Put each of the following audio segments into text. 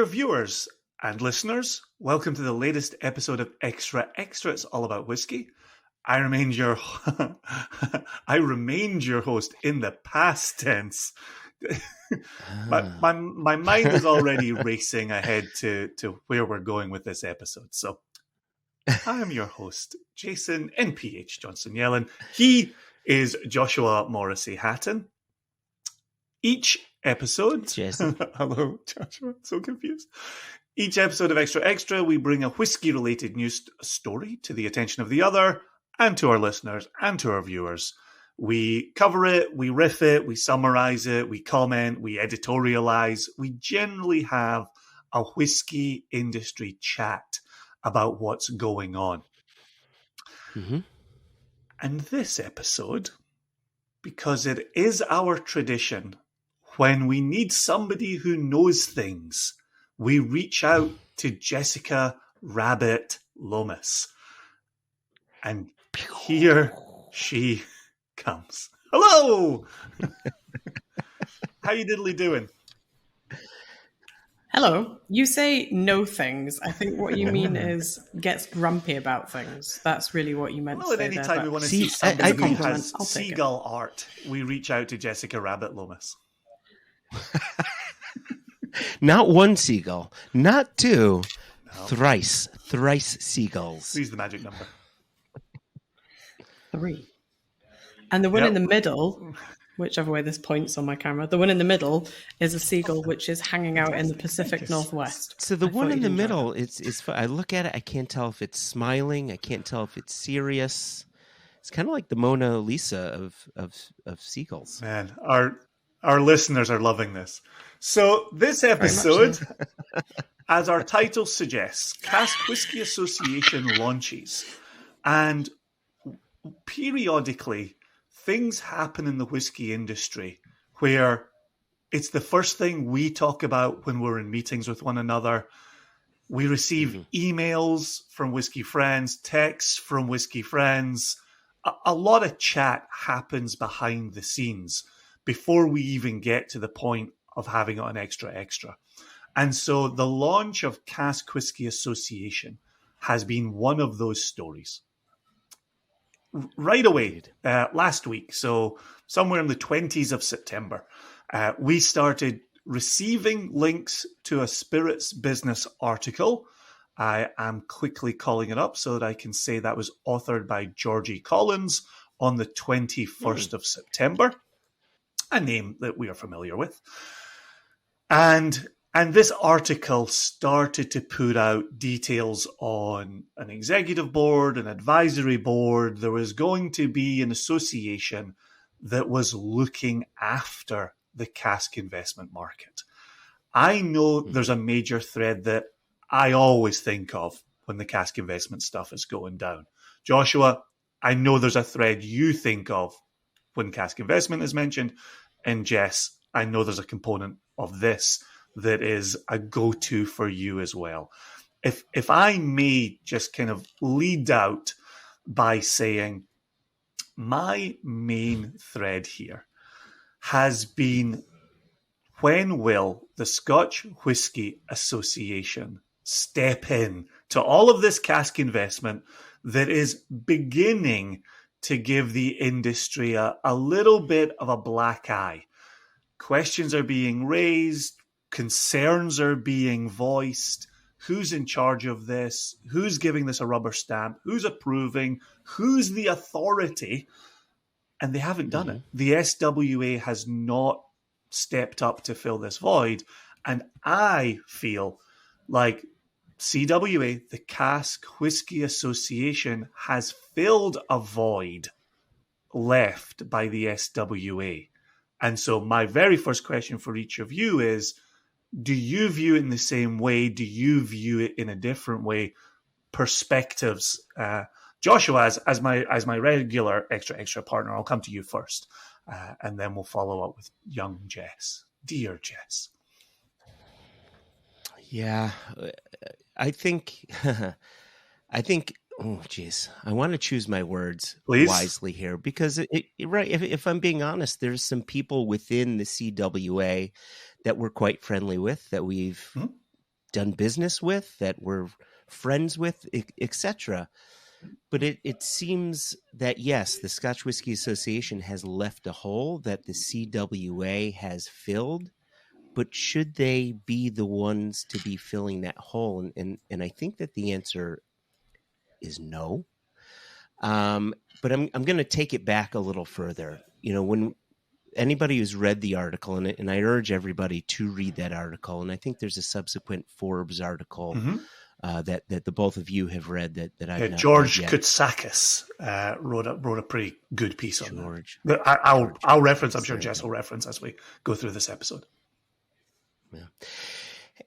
Dear viewers and listeners, welcome to the latest episode of Extra Extra. It's all about whiskey. I remained your host in the past tense. my mind is already racing ahead to where we're going with this episode. So I am your host, Jason NPH Johnson Yellen. He is Joshua Morrissey Hatton. Each episode... Hello, Joshua. So confused. Each episode of Extra Extra, we bring a whiskey-related news story to the attention of the other and to our listeners and to our viewers. We cover it, we riff it, we summarize it, we comment, we editorialize. We generally have a whiskey industry chat about what's going on. Mm-hmm. And this episode, because it is our tradition, when we need somebody who knows things, we reach out to Jessica Rabbit Lomas. And here she comes. Hello! How you diddly doing? Hello. You say know things. I think what you mean is gets grumpy about things. That's really what you meant to say. Well, at any time we want to see somebody who has seagull art, we reach out to Jessica Rabbit Lomas. Not one seagull, not two, no. Thrice seagulls. Three's the magic number. 3. And the one in the middle, whichever way this points on my camera, the one in the middle is a seagull which is hanging out in the Pacific Northwest. So the one in the middle, it's I look at it, I can't tell if it's smiling, I can't tell if it's serious. It's kind of like the Mona Lisa of seagulls. Man, our listeners are loving this. So this episode, as our title suggests, Cask Whisky Association launches. And periodically, things happen in the whiskey industry where it's the first thing we talk about when we're in meetings with one another. We receive emails from whiskey friends, texts from whiskey friends. A lot of chat happens behind the scenes before we even get to the point of having it on Extra Extra. And so the launch of Cask Whisky Association has been one of those stories. Right away, last week, so somewhere in the 20s of September, we started receiving links to a Spirits Business article. I am quickly calling it up so that I can say that was authored by Georgie Collins on the 21st of September. A name that we are familiar with. And this article started to put out details on an executive board, an advisory board. There was going to be an association that was looking after the cask investment market. I know there's a major thread that I always think of when the cask investment stuff is going down. Joshua, I know there's a thread you think of when cask investment is mentioned. And Jess, I know there's a component of this that is a go-to for you as well. If I may just kind of lead out by saying my main thread here has been, when will the Scotch Whisky Association step in to all of this cask investment that is beginning to give the industry a little bit of a black eye? Questions are being raised, concerns are being voiced. Who's in charge of this? Who's giving this a rubber stamp? Who's approving? Who's the authority? And they haven't done it. The SWA has not stepped up to fill this void. And I feel like CWA, the Cask Whisky Association, has filled a void left by the SWA. And so my very first question for each of you is, do you view it in the same way? Do you view it in a different way? Perspectives. Joshua, as my regular extra partner, I'll come to you first. And then we'll follow up with young Jess. Dear Jess. Yeah, I think, oh, geez, I want to choose my words wisely here because, right, if I'm being honest, there's some people within the CWA that we're quite friendly with, that we've done business with, that we're friends with, etc. But it seems that, yes, the Scotch Whisky Association has left a hole that the CWA has filled, but should they be the ones to be filling that hole? And I think that the answer is no. But I'm going to take it back a little further. When anybody who's read the article, and I urge everybody to read that article, and I think there's a subsequent Forbes article that the both of you have read that I've not George read yet. Koutsakis wrote a pretty good piece on that. I'll reference. I'm sure Jess will reference as we go through this episode. Yeah.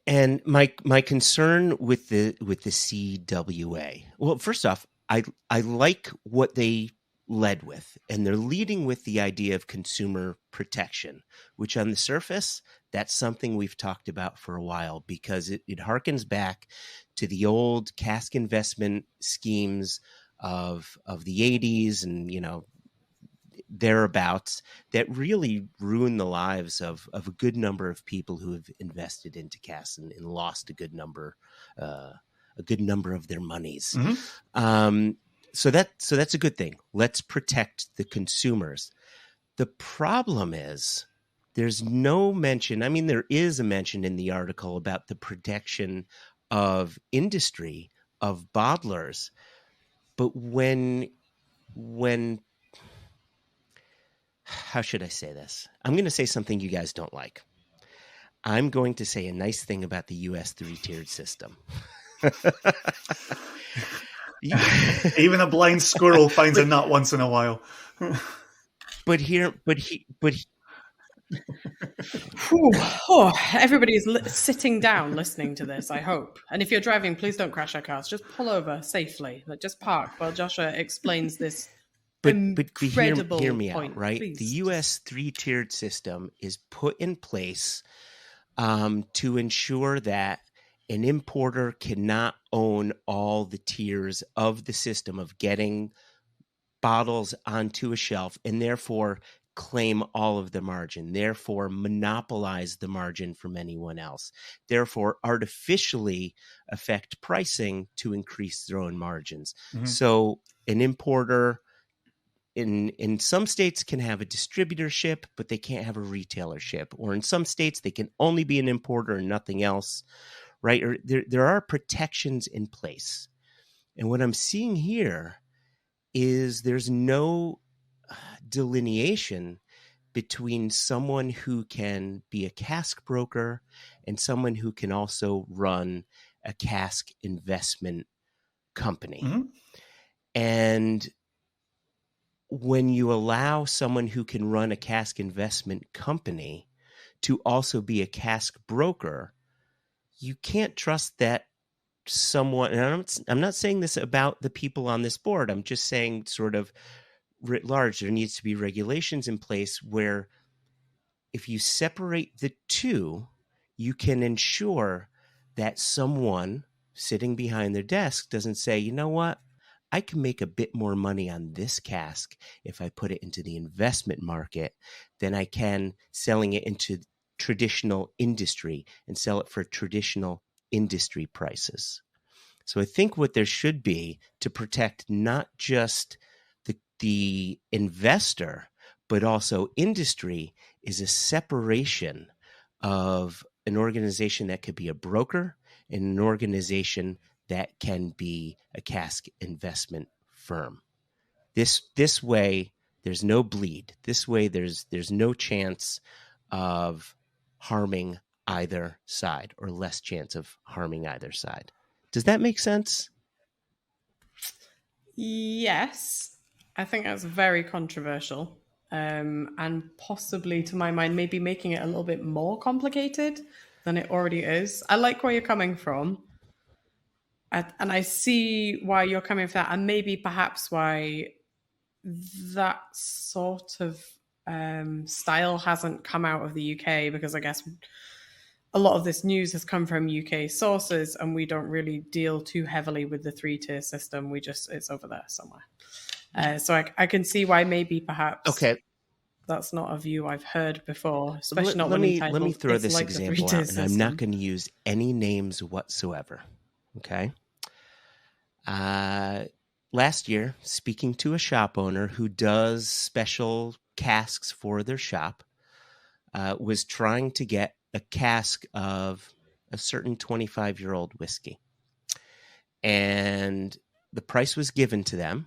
And my concern with the CWA. Well, first off, I like what they led with, and they're leading with the idea of consumer protection, which on the surface, that's something we've talked about for a while, because it harkens back to the old cask investment schemes of the 80s and, thereabouts, that really ruined the lives of a good number of people who have invested into casks and lost a good number of their monies. So that's a good thing. Let's protect the consumers. The problem is there's no mention. I mean, there is a mention in the article about the protection of industry, of bottlers. But when how should I say this? I'm going to say something you guys don't like. I'm going to say a nice thing about the U.S. three-tiered system. Even a blind squirrel finds a nut once in a while. Everybody's sitting down listening to this, I hope. And if you're driving, please don't crash our cars. Just pull over safely. Just park while Joshua explains this. But hear me point, out, right? Please. The U.S. three-tiered system is put in place to ensure that an importer cannot own all the tiers of the system of getting bottles onto a shelf and therefore claim all of the margin, therefore monopolize the margin from anyone else, therefore artificially affect pricing to increase their own margins. So an importer in some states can have a distributorship, but they can't have a retailership. Or in some states, they can only be an importer and nothing else, right? Or there are protections in place. And what I'm seeing here is there's no delineation between someone who can be a cask broker and someone who can also run a cask investment company. And when you allow someone who can run a cask investment company to also be a cask broker, you can't trust that someone, and I'm not saying this about the people on this board, I'm just saying sort of writ large, there needs to be regulations in place where if you separate the two, you can ensure that someone sitting behind their desk doesn't say, you know what, I can make a bit more money on this cask if I put it into the investment market than I can selling it into traditional industry and sell it for traditional industry prices. So I think what there should be to protect not just the investor, but also industry is a separation of an organization that could be a broker and an organization that can be a cask investment firm. This way, there's no bleed. This way, there's no chance of harming either side, or less chance of harming either side. Does that make sense? Yes, I think that's very controversial, and possibly, to my mind, maybe making it a little bit more complicated than it already is. I like where you're coming from, and I see why you're coming from that, and maybe perhaps why that sort of style hasn't come out of the UK, because I guess a lot of this news has come from UK sources, and we don't really deal too heavily with the 3-tier system. It's over there somewhere. So I can see why maybe perhaps. Okay. That's not a view I've heard before, especially not let when me entitled. throw It's this like the example three-tier out, and I'm not system. going to use any names whatsoever. Okay. Last year, speaking to a shop owner who does special casks for their shop, was trying to get a cask of a certain 25-year-old whiskey. And the price was given to them,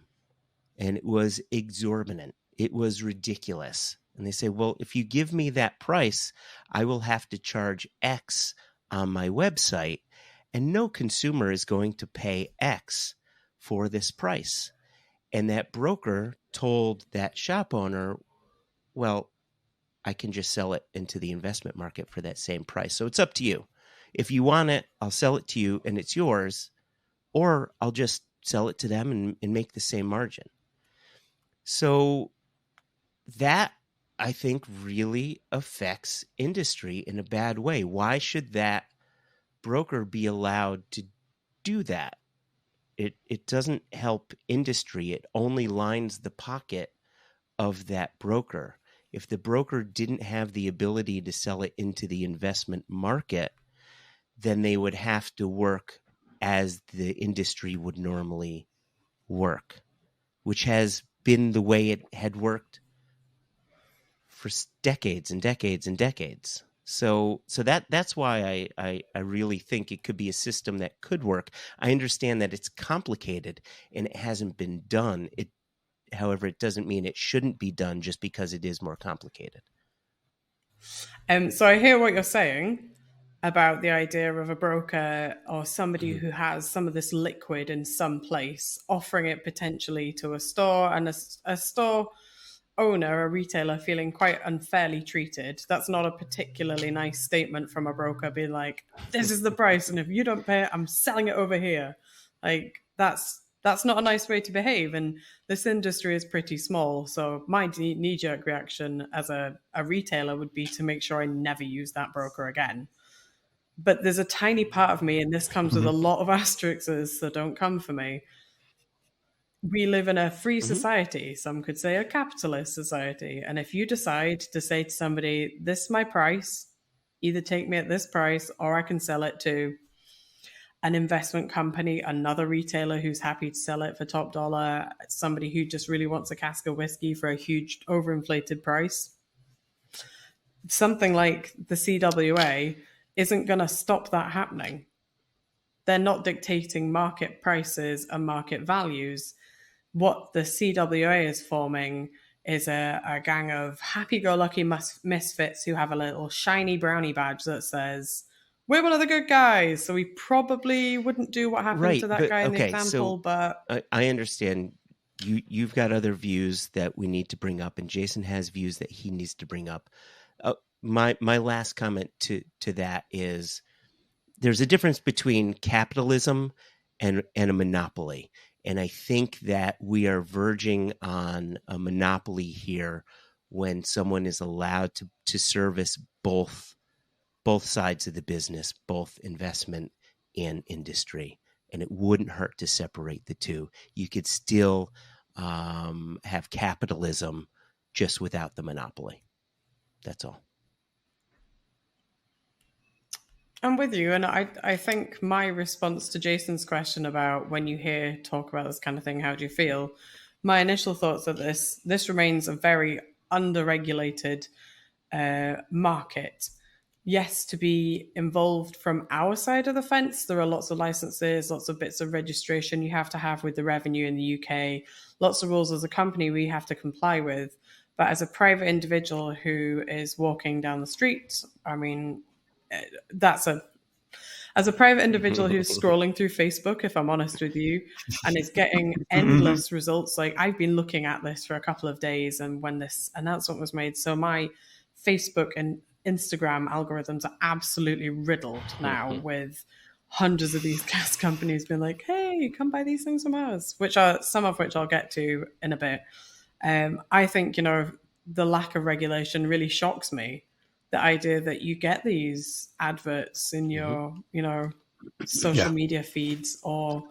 and it was exorbitant. It was ridiculous. And they say, well, if you give me that price, I will have to charge X on my website, and no consumer is going to pay X for this price. And that broker told that shop owner, well, I can just sell it into the investment market for that same price. So it's up to you. If you want it, I'll sell it to you and it's yours, or I'll just sell it to them and make the same margin. So that, I think, really affects industry in a bad way. Why should that broker be allowed to do that? It doesn't help industry. It only lines the pocket of that broker. If the broker didn't have the ability to sell it into the investment market, then they would have to work as the industry would normally work, which has been the way it had worked for decades and decades and decades. So that's why I really think it could be a system that could work. I understand that it's complicated and it hasn't been done. However, it doesn't mean it shouldn't be done just because it is more complicated. So I hear what you're saying about the idea of a broker or somebody who has some of this liquid in some place, offering it potentially to a store, and a store owner, a retailer, feeling quite unfairly treated. That's not a particularly nice statement from a broker, being like, this is the price, and if you don't pay it, I'm selling it over here. Like, that's not a nice way to behave. And this industry is pretty small. So my knee-jerk reaction as a retailer would be to make sure I never use that broker again. But there's a tiny part of me, and this comes with a lot of asterisks, so don't come for me. We live in a free society. Some could say a capitalist society. And if you decide to say to somebody, this is my price, either take me at this price or I can sell it to an investment company, another retailer who's happy to sell it for top dollar, somebody who just really wants a cask of whiskey for a huge overinflated price, something like the CWA isn't going to stop that happening. They're not dictating market prices and market values. What the CWA is forming is a gang of happy-go-lucky misfits who have a little shiny brownie badge that says, we're one of the good guys. So we probably wouldn't do what happened to that guy in the example. But I understand you've got other views that we need to bring up, and Jason has views that he needs to bring up. My last comment to that is there's a difference between capitalism and a monopoly. And I think that we are verging on a monopoly here when someone is allowed to service both sides of the business, both investment and industry. And it wouldn't hurt to separate the two. You could still have capitalism just without the monopoly. That's all. I'm with you. And I think my response to Jason's question about when you hear talk about this kind of thing, how do you feel? My initial thoughts are this remains a very underregulated market. Yes, to be involved from our side of the fence, there are lots of licenses, lots of bits of registration you have to have with the revenue in the UK, lots of rules as a company we have to comply with. But as a private individual who is walking down the street, I mean, as a private individual who's scrolling through Facebook, if I'm honest with you, and is getting endless results. Like, I've been looking at this for a couple of days, and when this announcement was made, so my Facebook and Instagram algorithms are absolutely riddled now with hundreds of these gas companies being like, hey, come buy these things from us, some of which I'll get to in a bit. I think, the lack of regulation really shocks me. The idea that you get these adverts in your, social media feeds, or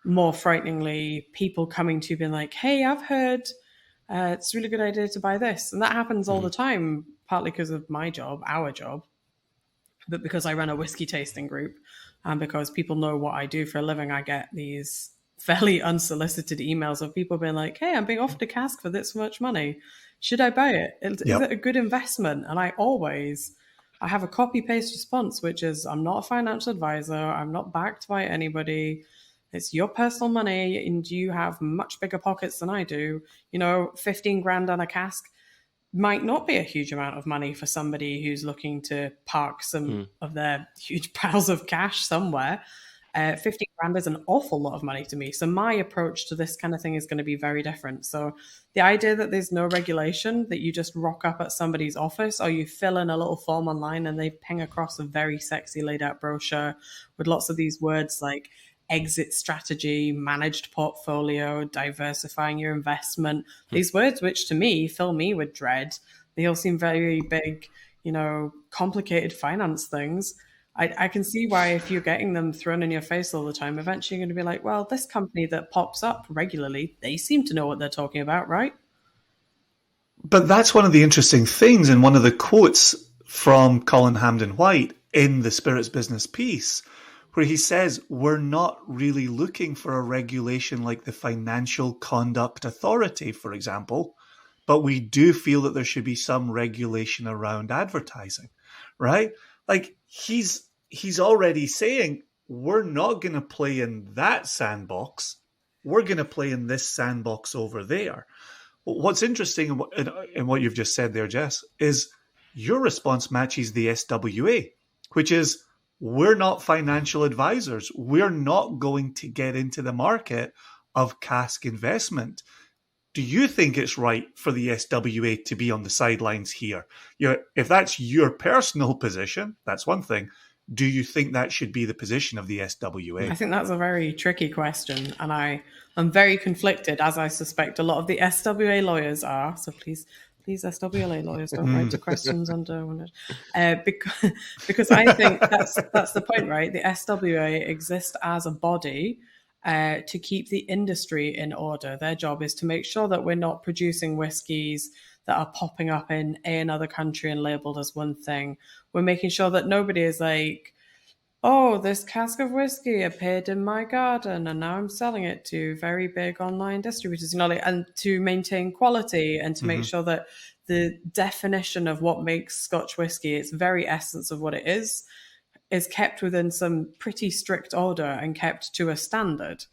more frighteningly, people coming to you being like, hey, I've heard it's a really good idea to buy this. And that happens all the time, partly because of my job, our job, but because I run a whiskey tasting group and because people know what I do for a living, I get these fairly unsolicited emails of people being like, hey, I'm being offered a cask for this much money. Should I buy it? Is it a good investment? And I have a copy-paste response, which is, I'm not a financial advisor. I'm not backed by anybody. It's your personal money, and you have much bigger pockets than I do. 15 grand on a cask might not be a huge amount of money for somebody who's looking to park some of their huge piles of cash somewhere. 15 grand is an awful lot of money to me. So my approach to this kind of thing is going to be very different. So the idea that there's no regulation, that you just rock up at somebody's office or you fill in a little form online and they ping across a very sexy laid out brochure with lots of these words like exit strategy, managed portfolio, diversifying your investment. These words, which to me fill me with dread. They all seem very big, complicated finance things. I can see why if you're getting them thrown in your face all the time, eventually you're going to be like, well, this company that pops up regularly, they seem to know what they're talking about, right? But that's one of the interesting things, and one of the quotes from Colin Hamden White in the Spirits Business piece, where he says, we're not really looking for a regulation like the Financial Conduct Authority, for example, but we do feel that there should be some regulation around advertising, right? Like he's already saying, we're not going to play in that sandbox. We're going to play in this sandbox over there. What's interesting in what you've just said there, Jess, is your response matches the SWA, which is, we're not financial advisors. We're not going to get into the market of cask investment. Do you think it's right for the SWA to be on the sidelines here? If that's your personal position, that's one thing. Do you think that should be the position of the SWA? I think that's a very tricky question, and I'm very conflicted, as I suspect a lot of the SWA lawyers are. So please, SWA lawyers, don't write the questions under. Because I think that's the point, right? The SWA exists as a body to keep the industry in order. Their job is to make sure that we're not producing whiskies that are popping up in another country and labeled as one thing. We're making sure that nobody is like, oh, this cask of whiskey appeared in my garden and now I'm selling it to very big online distributors, and to maintain quality and to make sure that the definition of what makes Scotch whiskey, its very essence of what it is kept within some pretty strict order and kept to a standard.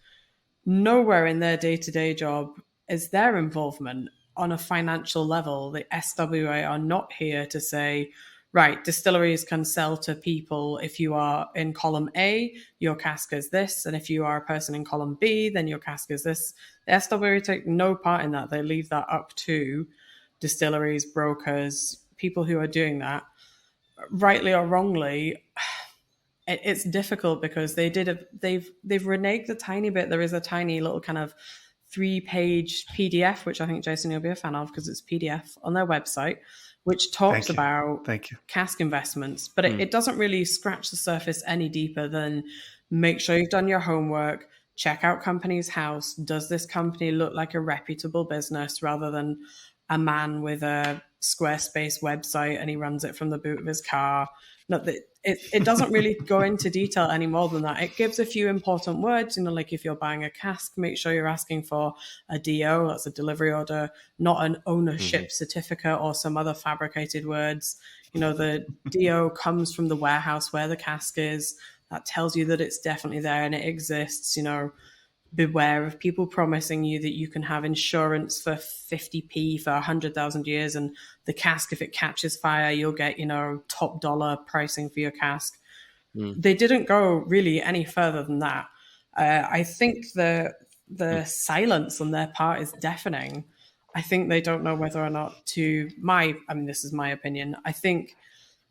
Nowhere in their day-to-day job is their involvement on a financial level. The SWA are not here to say, right, distilleries can sell to people. If you are in column A, your cask is this. And if you are a person in column B, then your cask is this. The SWA take no part in that. They leave that up to distilleries, brokers, people who are doing that. Rightly or wrongly, it's difficult because they've reneged a tiny bit. There is a tiny little kind of 3-page PDF, which I think, Jason, you'll be a fan of because it's PDF on their website, which talks about cask investments. But it doesn't really scratch the surface any deeper than make sure you've done your homework, check out company's house. Does this company look like a reputable business rather than a man with a Squarespace website and he runs it from the boot of his car? Not that it doesn't really go into detail any more than that. It gives a few important words, like if you're buying a cask, make sure you're asking for a DO, that's a delivery order, not an ownership certificate or some other fabricated words. The DO comes from the warehouse where the cask is. That tells you that it's definitely there and it exists. Beware of people promising you that you can have insurance for 50p for 100,000 years and the cask, if it catches fire, you'll get, top dollar pricing for your cask. They didn't go really any further than that. I think the silence on their part is deafening. I think they don't know whether or not this is my opinion. I think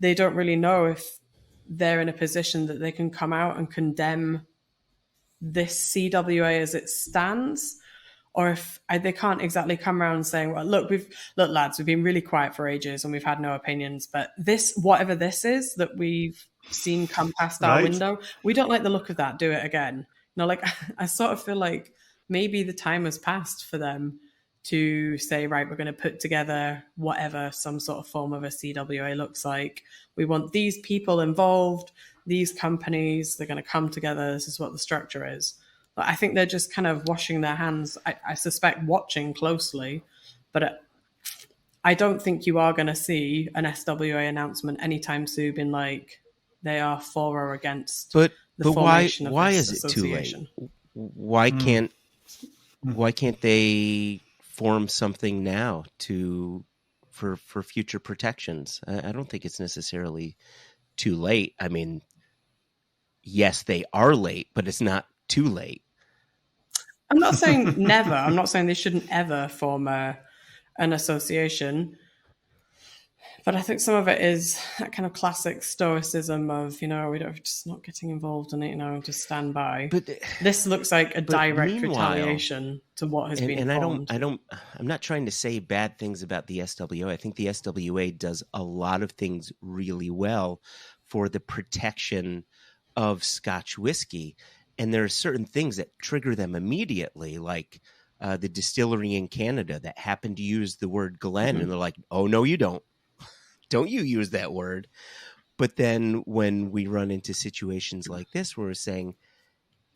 they don't really know if they're in a position that they can come out and condemn this CWA as it stands, or if they can't exactly come around and say, well, look, lads, we've been really quiet for ages and we've had no opinions, but this, whatever this is that we've seen come past our window, we don't like the look of that, do it again. I sort of feel like maybe the time has passed for them to say, right, we're going to put together whatever some sort of form of a CWA looks like. We want these people involved, these companies, they're going to come together. This is what the structure is. But I think they're just kind of washing their hands, I suspect watching closely, but I don't think you are going to see an SWA announcement anytime soon being like they are for or against the formation of this association. Too late? Why can't they form something now for future protections? I don't think it's necessarily too late. I mean, yes, they are late, but it's not too late. I'm not saying never. I'm not saying they shouldn't ever form an association. But I think some of it is that kind of classic stoicism of, we're just not getting involved in it, just stand by. But this looks like a direct retaliation to what has been formed. I'm not trying to say bad things about the SWA. I think the SWA does a lot of things really well for the protection of Scotch whiskey. And there are certain things that trigger them immediately, like the distillery in Canada that happened to use the word Glen, and they're like, oh, no, you don't. Don't you use that word. But then when we run into situations like this, where we're saying,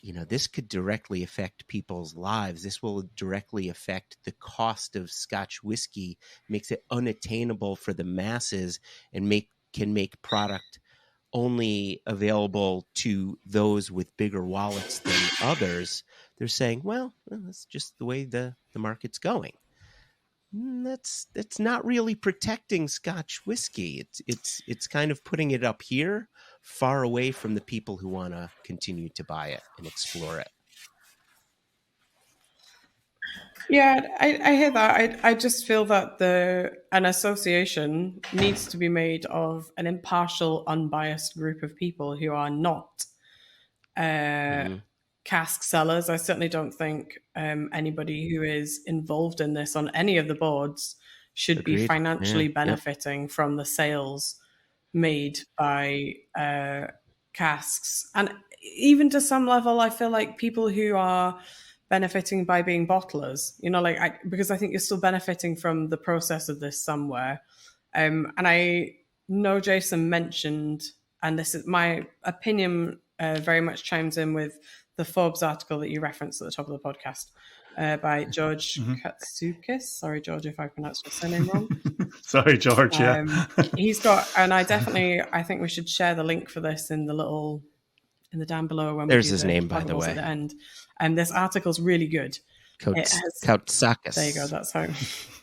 this could directly affect people's lives. This will directly affect the cost of Scotch whiskey, makes it unattainable for the masses, and can make product only available to those with bigger wallets than others. They're saying, well, that's just the way the market's going. That's not really protecting Scotch whiskey. It's kind of putting it up here, far away from the people who want to continue to buy it and explore it. Yeah, I hear that. I just feel that an association needs to be made of an impartial, unbiased group of people who are not cask sellers. I certainly don't think anybody who is involved in this on any of the boards should be financially benefiting from the sales made by casks. And even to some level, I feel like people who are benefiting by being bottlers, because I think you're still benefiting from the process of this somewhere. And I know Jason mentioned, and this is my opinion, very much chimes in with the Forbes article that you referenced at the top of the podcast by George Katsoukas. Sorry, George, if I pronounced your surname wrong. Sorry, George. He's got, and I think we should share the link for this in the down below. When there's his name, by the way. At the end. And this article's really good. Katsoukas. There you go. That's how.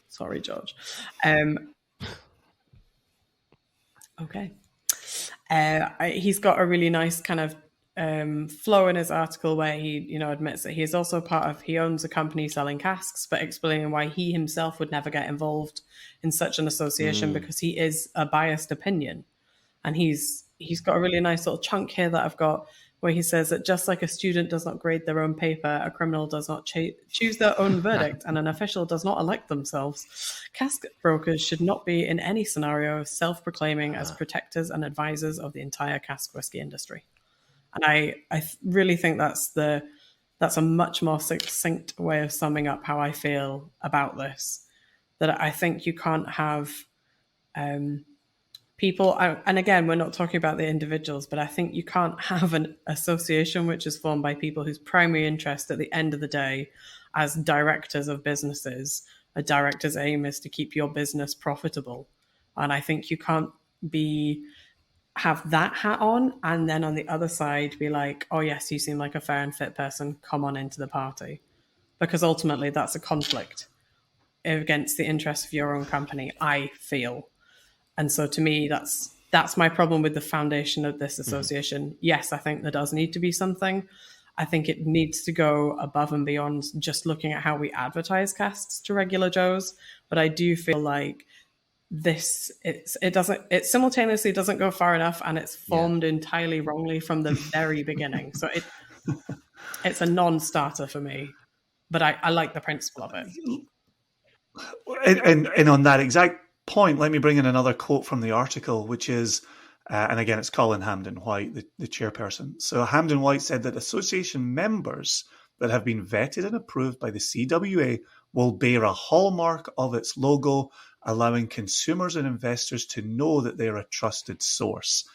Sorry, George. Okay. He's got a really nice kind of flow in his article where he, admits that he is also he owns a company selling casks, but explaining why he himself would never get involved in such an association because he is a biased opinion. And he's got a really nice little chunk here that I've got where he says that just like a student does not grade their own paper, a criminal does not choose their own verdict, and an official does not elect themselves, cask brokers should not be in any scenario self-proclaiming as protectors and advisors of the entire cask whiskey industry. And I really think that's a much more succinct way of summing up how I feel about this. That I think you can't have people, and again, we're not talking about the individuals, but I think you can't have an association which is formed by people whose primary interest at the end of the day as directors of businesses, a director's aim is to keep your business profitable. And I think you can't have that hat on and then on the other side be like, oh yes, you seem like a fair and fit person, come on into the party. Because ultimately that's a conflict against the interests of your own company, I feel. And so to me, that's my problem with the foundation of this association. Yes, I think there does need to be something. I think it needs to go above and beyond just looking at how we advertise casks to regular Joes. But I do feel like it simultaneously doesn't go far enough, and it's formed entirely wrongly from the very beginning. So it's a non-starter for me. But I like the principle of it. And on that exact point, let me bring in another quote from the article, which is, and again, it's Colin Hamden White, the chairperson. So Hamden White said that association members that have been vetted and approved by the CWA will bear a hallmark of its logo, allowing consumers and investors to know that they're a trusted source.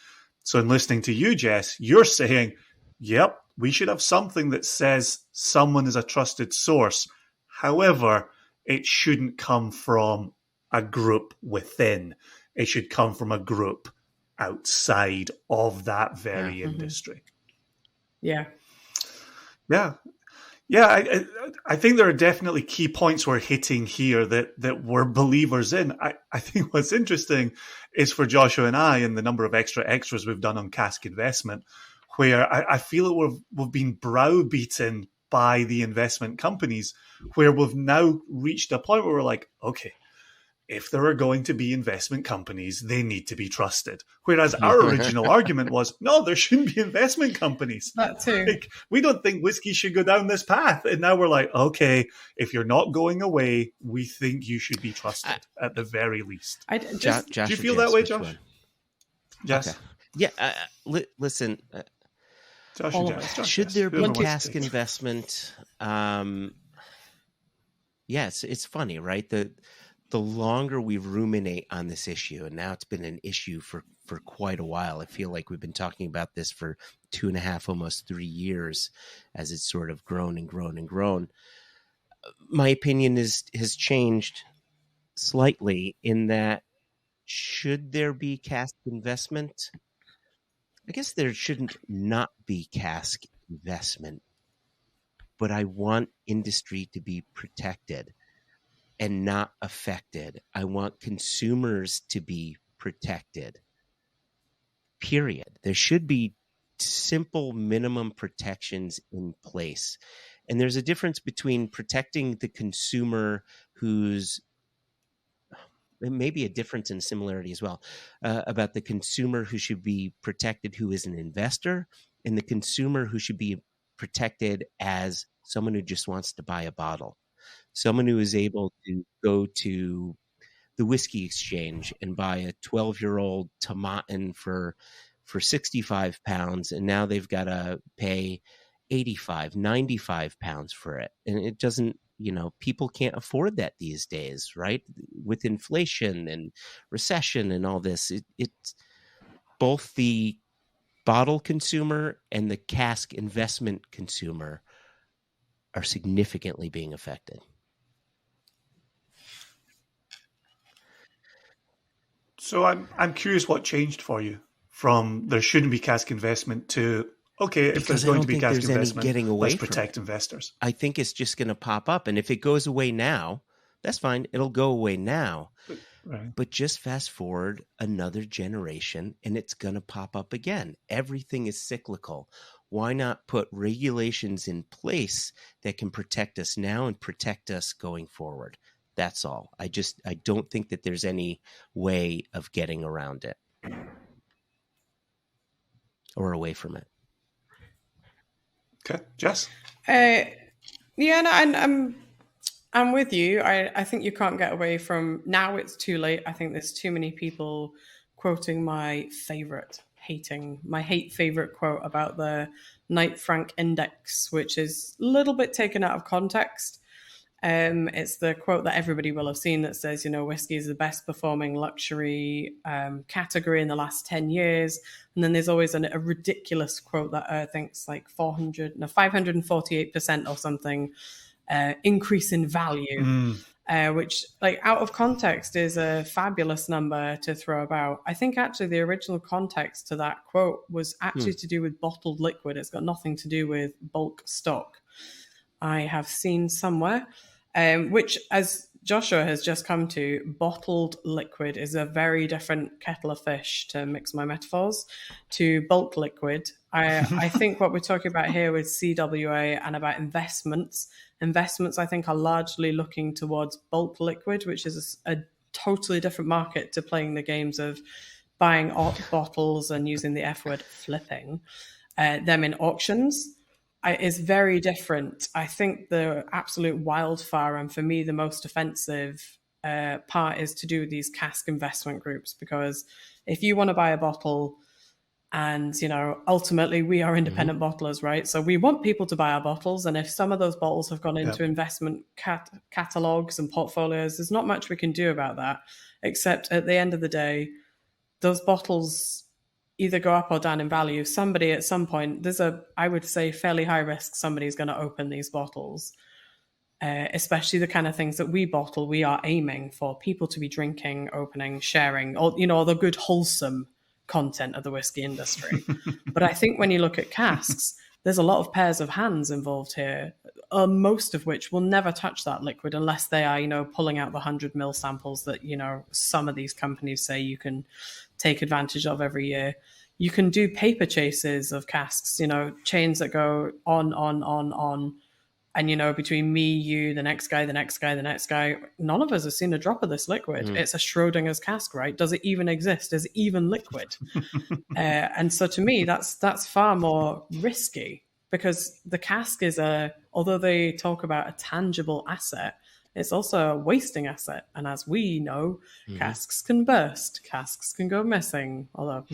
So in listening to you, Jess, you're saying, yep, we should have something that says someone is a trusted source. However, it shouldn't come from a group within. It should come from a group outside of that very industry. Yeah. Yeah. Yeah, I think there are definitely key points we're hitting here that we're believers in. I think what's interesting is for Joshua and I and the number of extras we've done on Cask Investment, where I feel that we've been browbeaten by the investment companies, where we've now reached a point where we're like, okay, if there are going to be investment companies, they need to be trusted. Whereas our original argument was, no, there shouldn't be investment companies. That too. Like, we don't think whiskey should go down this path. And now we're like, okay, if you're not going away, we think you should be trusted at the very least. Josh, do you feel that way, Josh? Jess? Okay. Yeah, listen. Josh and Jess. Should there be cask investment? Yes, it's funny, right? The longer we ruminate on this issue, and now it's been an issue for quite a while. I feel like we've been talking about this for 2.5, almost 3 years, as it's sort of grown and grown and grown. My opinion has changed slightly in that, should there be cask investment? I guess there shouldn't not be cask investment, but I want industry to be protected and not affected. I want consumers to be protected. Period. There should be simple minimum protections in place. And there's a difference between protecting the consumer who's, maybe a difference in similarity as well, about the consumer who should be protected who is an investor, and the consumer who should be protected as someone who just wants to buy a bottle. Someone who is able to go to the whiskey exchange and buy a 12-year-old Tomatin for 65 pounds, and now they've got to pay 85, 95 pounds for it. And it doesn't, people can't afford that these days, right? With inflation and recession and all this, it's both the bottle consumer and the cask investment consumer are significantly being affected. So I'm curious what changed for you from there shouldn't be cask investment to, okay, if there's going to be cask investment, let's protect investors. I think it's just going to pop up. And if it goes away now, that's fine. It'll go away now. Right. But just fast forward another generation and it's going to pop up again. Everything is cyclical. Why not put regulations in place that can protect us now and protect us going forward? That's all. I don't think that there's any way of getting around it or away from it. Okay, Jess? Yeah, no, I'm with you. I think you can't get away from, now it's too late. I think there's too many people quoting my favorite quote about the Knight Frank Index, which is a little bit taken out of context. It's the quote that everybody will have seen that says, whiskey is the best performing luxury category in the last 10 years. And then there's always a ridiculous quote that I think's like 548% or something increase in value, which like out of context is a fabulous number to throw about. I think actually the original context to that quote was actually to do with bottled liquid. It's got nothing to do with bulk stock. I have seen somewhere. Which, as Joshua has just come to, bottled liquid is a very different kettle of fish, to mix my metaphors, to bulk liquid. I think what we're talking about here with CWA and about investments, I think, are largely looking towards bulk liquid, which is a totally different market to playing the games of buying bottles and using the F word, flipping them in auctions. Is very different. I think the absolute wildfire, and for me the most offensive part, is to do with these cask investment groups, because if you want to buy a bottle And, ultimately we are independent bottlers, right? So we want people to buy our bottles. And if some of those bottles have gone into investment catalogs and portfolios, there's not much we can do about that, except at the end of the day, those bottles either go up or down in value. Somebody at some point, I would say fairly high risk, somebody's going to open these bottles. Especially the kind of things that we bottle, we are aiming for people to be drinking, opening, sharing, or the good wholesome content of the whiskey industry. But I think when you look at casks, there's a lot of pairs of hands involved here, most of which will never touch that liquid unless they are, pulling out the 100 ml samples that, some of these companies say you can take advantage of every year. You can do paper chases of casks, chains that go on. And, between me, you, the next guy, none of us have seen a drop of this liquid. It's a Schrodinger's cask, right? Does it even exist? Is it even liquid? And so to me, that's far more risky, because the cask is although they talk about a tangible asset, it's also a wasting asset. And as we know, casks can burst, casks can go missing, although,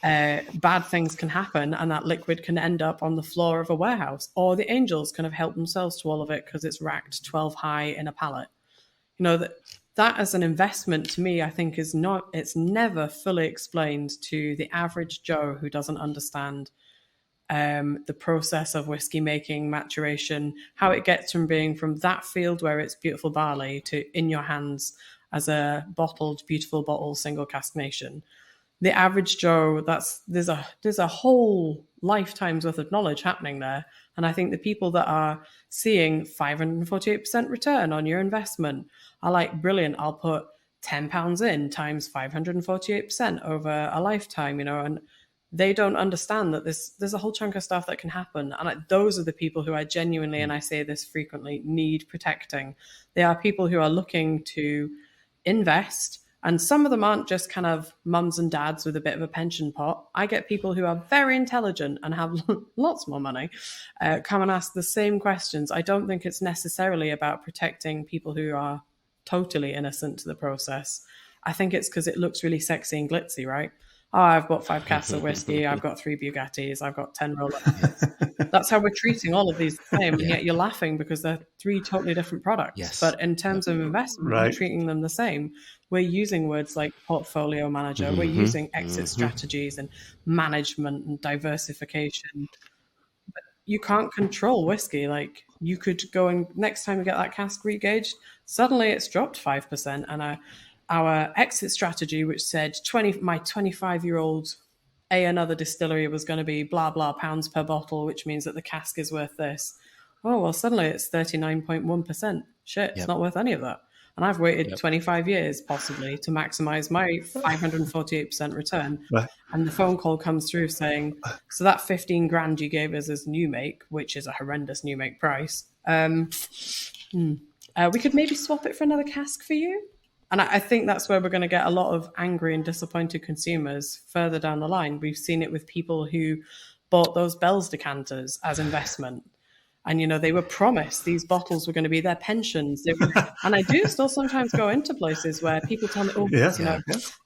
bad things can happen, and that liquid can end up on the floor of a warehouse, or the angels can have helped themselves to all of it because it's racked 12 high in a pallet. That as an investment, to me, I think it's never fully explained to the average Joe who doesn't understand the process of whiskey making, maturation, how it gets from that field where it's beautiful barley to in your hands as a beautiful bottled single cask nation. The average Joe, there's a whole lifetime's worth of knowledge happening there. And I think the people that are seeing 548% return on your investment are like, brilliant, I'll put £10 in times 548% over a lifetime, and they don't understand that there's a whole chunk of stuff that can happen. And those are the people who I genuinely, and I say this frequently, need protecting. They are people who are looking to invest. And some of them aren't just kind of mums and dads with a bit of a pension pot. I get people who are very intelligent and have lots more money come and ask the same questions. I don't think it's necessarily about protecting people who are totally innocent to the process. I think it's because it looks really sexy and glitzy, right? Oh, I've got 5 casks of whiskey, I've got 3 Bugattis, I've got 10 Rolexes. That's how we're treating all of these the same, and yet you're laughing because they're 3 totally different products. Yes. But in terms of investment, we're treating them the same. We're using words like portfolio manager, we're using exit strategies and management and diversification. But you can't control whiskey. Like, you could go and next time you get that cask regauged, suddenly it's dropped 5%, and our exit strategy, which said my 25-year-old another distillery was going to be blah, blah pounds per bottle, which means that the cask is worth this. Oh, well, suddenly it's 39.1%. Shit, it's not worth any of that. And I've waited 25 years, possibly, to maximize my 548% return. Right. And the phone call comes through saying, so that 15 grand you gave us as new make, which is a horrendous new make price, we could maybe swap it for another cask for you. And I think that's where we're going to get a lot of angry and disappointed consumers further down the line. We've seen it with people who bought those Bell's decanters as investment. And, they were promised these bottles were going to be their pensions. And I do still sometimes go into places where people tell me,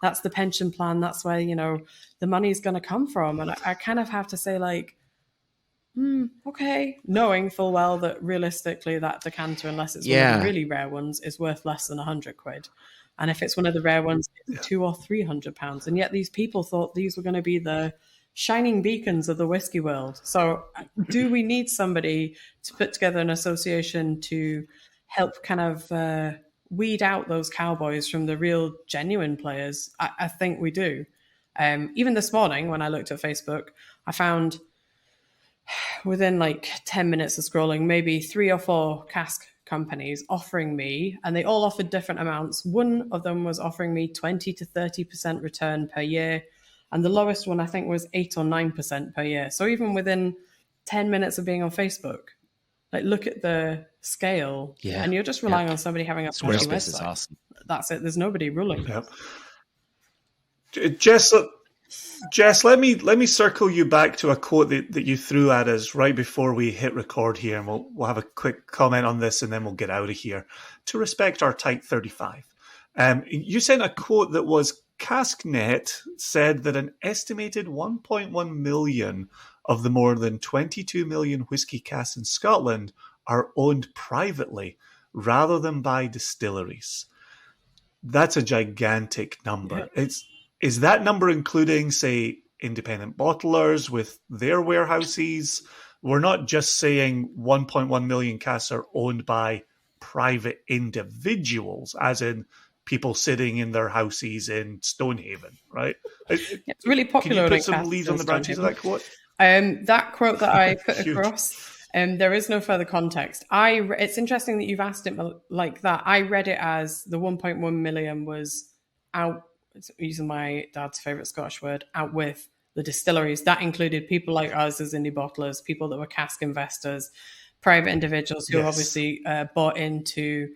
that's the pension plan. That's where, the money's going to come from. And I kind of have to say, like, okay, knowing full well that realistically that decanter, unless it's one of the really rare ones, is worth less than 100 quid. And if it's one of the rare ones, it's £200 or £300. And yet these people thought these were going to be the shining beacons of the whiskey world. So do we need somebody to put together an association to help kind of weed out those cowboys from the real genuine players? I think we do. Even this morning when I looked at Facebook, I found within like 10 minutes of scrolling, maybe 3 or 4 cask companies offering me, and they all offered different amounts. One of them was offering me 20 to 30% return per year. And the lowest one, I think, was 8 or 9% per year. So even within 10 minutes of being on Facebook, like, look at the scale. Yeah. And you're just relying on somebody having a Squarespace website. Is awesome. That's it. There's nobody ruling. Yep. Jess, let me circle you back to a quote that you threw at us right before we hit record here, and we'll have a quick comment on this, and then we'll get out of here. To respect our tight 35, you sent a quote that was CaskNet said that an estimated 1.1 million of the more than 22 million whiskey casks in Scotland are owned privately rather than by distilleries. That's a gigantic number. Yeah. Is that number including, say, independent bottlers with their warehouses? We're not just saying 1.1 million casks are owned by private individuals, as in people sitting in their houses in Stonehaven, right? It's really popular. Can you put some leaves on the branches of that quote? That quote that I put Huge. across, there is no further context. It's interesting that you've asked it like that. I read it as the 1.1 million was out, using my dad's favourite Scottish word, out with the distilleries. That included people like us as indie bottlers, people that were cask investors, private individuals who obviously bought into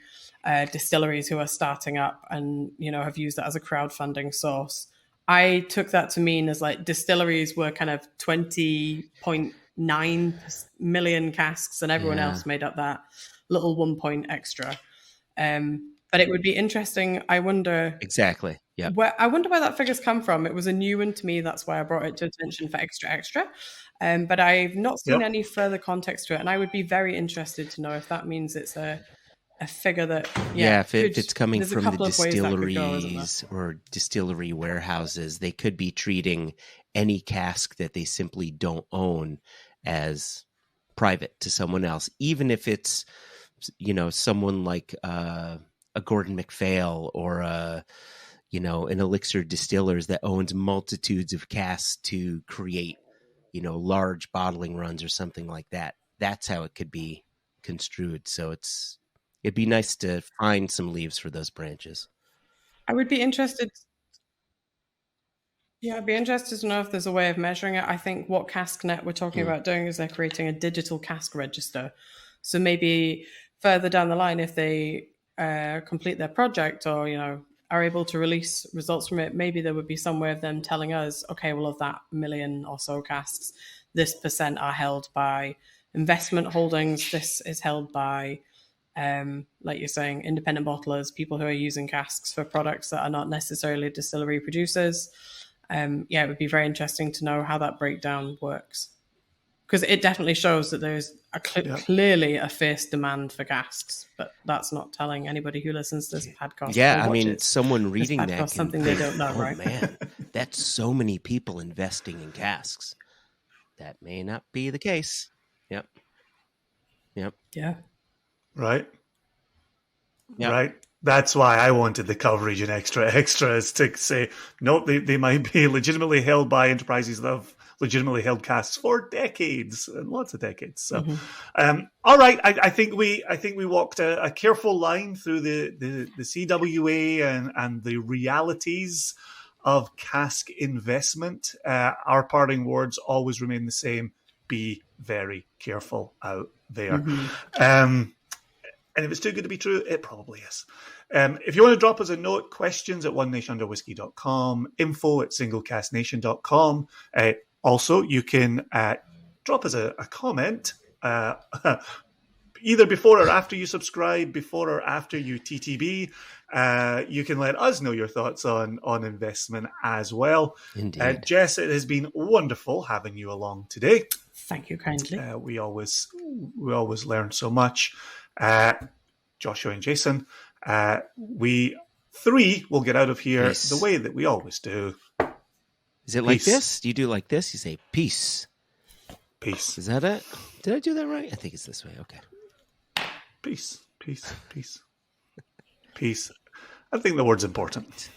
distilleries who are starting up and, you know, have used that as a crowdfunding source. I took that to mean as like distilleries were kind of 20.9 million casks and everyone else made up that little 1 point extra. But it would be interesting. I wonder exactly. Yeah. I wonder where that figure's come from. It was a new one to me. That's why I brought it to attention for extra. But I've not seen any further context to it. And I would be very interested to know if that means it's a figure that... if it's coming from the distilleries or distillery warehouses, they could be treating any cask that they simply don't own as private to someone else, even if it's, you know, someone like a Gordon MacPhail or an Elixir Distillers that owns multitudes of casks to create, you know, large bottling runs or something like that. That's how it could be construed. So it'd be nice to find some leaves for those branches. I would be interested. Yeah, I'd be interested to know if there's a way of measuring it. I think what CaskNet were talking about doing is they're creating a digital cask register. So maybe further down the line, if they complete their project or, you know, are able to release results from it, maybe there would be some way of them telling us, okay, well, of that million or so casks, this percent are held by investment holdings. This is held by, like you're saying, independent bottlers, people who are using casks for products that are not necessarily distillery producers. It would be very interesting to know how that breakdown works. Because it definitely shows that there's clearly a fierce demand for casks, but that's not telling anybody who listens to this podcast. Yeah, I mean, someone reading that can something they don't know, right? Man, that's so many people investing in casks. That may not be the case. Yep. Yeah. Right. Yep. Right. That's why I wanted the coverage and extras to say, no, they might be legitimately held by enterprises that have legitimately held casks for decades and lots of decades. So, all right, I think we walked a careful line through the CWA and the realities of cask investment. Our parting words always remain the same: be very careful out there. And if it's too good to be true, it probably is. If you want to drop us a note, questions at onenationunderwhiskey.com, info@singlecasknation.com. Also, you can drop us a comment either before or after you subscribe, before or after you TTB. You can let us know your thoughts on investment as well. Indeed. Jess, it has been wonderful having you along today. Thank you kindly. We always learn so much. Joshua and Jason, we three will get out of here the way that we always do. Is it like this? Do you do like this? You say peace. Peace. Is that it? Did I do that right? I think it's this way. Okay. Peace. Peace. Peace. Peace. I think the word's important.